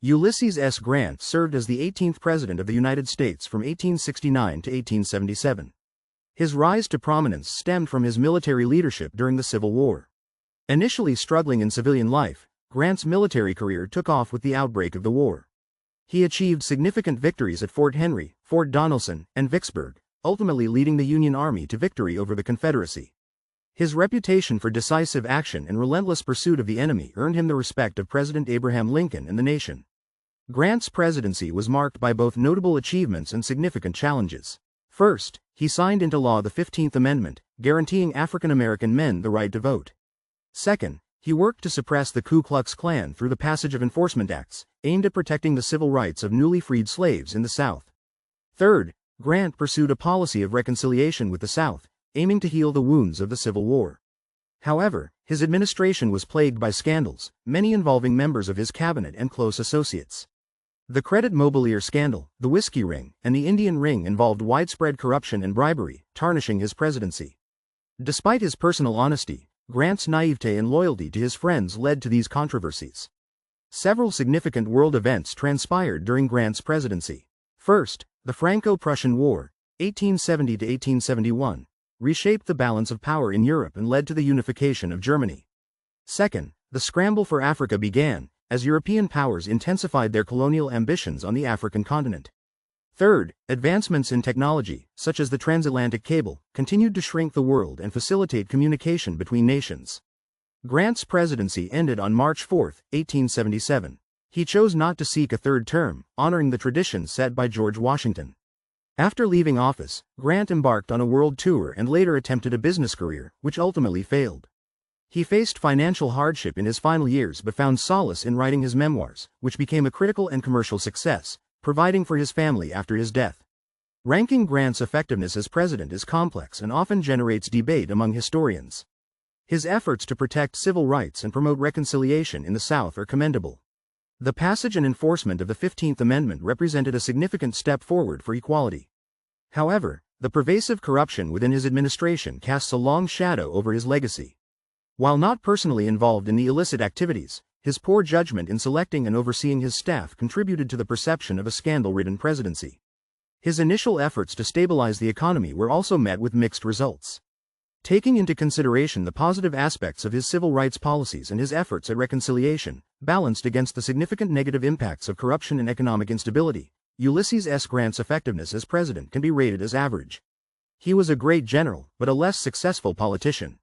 Ulysses S. Grant served as the 18th President of the United States from 1869 to 1877. His rise to prominence stemmed from his military leadership during the Civil War. Initially struggling in civilian life, Grant's military career took off with the outbreak of the war. He achieved significant victories at Fort Henry, Fort Donelson, and Vicksburg, ultimately leading the Union Army to victory over the Confederacy. His reputation for decisive action and relentless pursuit of the enemy earned him the respect of President Abraham Lincoln and the nation. Grant's presidency was marked by both notable achievements and significant challenges. First, he signed into law the 15th Amendment, guaranteeing African American men the right to vote. Second, he worked to suppress the Ku Klux Klan through the passage of enforcement acts, aimed at protecting the civil rights of newly freed slaves in the South. Third, Grant pursued a policy of reconciliation with the South, aiming to heal the wounds of the Civil War. However, his administration was plagued by scandals, many involving members of his cabinet and close associates. The Credit Mobilier scandal, the Whiskey Ring, and the Indian Ring involved widespread corruption and bribery, tarnishing his presidency. Despite his personal honesty, Grant's naivete and loyalty to his friends led to these controversies. Several significant world events transpired during Grant's presidency. First, the Franco-Prussian War, 1870 to 1871, reshaped the balance of power in Europe and led to the unification of Germany. Second, the scramble for Africa began, as European powers intensified their colonial ambitions on the African continent. Third, advancements in technology, such as the transatlantic cable, continued to shrink the world and facilitate communication between nations. Grant's presidency ended on March 4, 1877. He chose not to seek a third term, honoring the tradition set by George Washington. After leaving office, Grant embarked on a world tour and later attempted a business career, which ultimately failed. He faced financial hardship in his final years but found solace in writing his memoirs, which became a critical and commercial success, providing for his family after his death. Ranking Grant's effectiveness as president is complex and often generates debate among historians. His efforts to protect civil rights and promote reconciliation in the South are commendable. The passage and enforcement of the 15th Amendment represented a significant step forward for equality. However, the pervasive corruption within his administration casts a long shadow over his legacy. While not personally involved in the illicit activities, his poor judgment in selecting and overseeing his staff contributed to the perception of a scandal-ridden presidency. His initial efforts to stabilize the economy were also met with mixed results. Taking into consideration the positive aspects of his civil rights policies and his efforts at reconciliation, balanced against the significant negative impacts of corruption and economic instability, Ulysses S. Grant's effectiveness as president can be rated as average. He was a great general, but a less successful politician.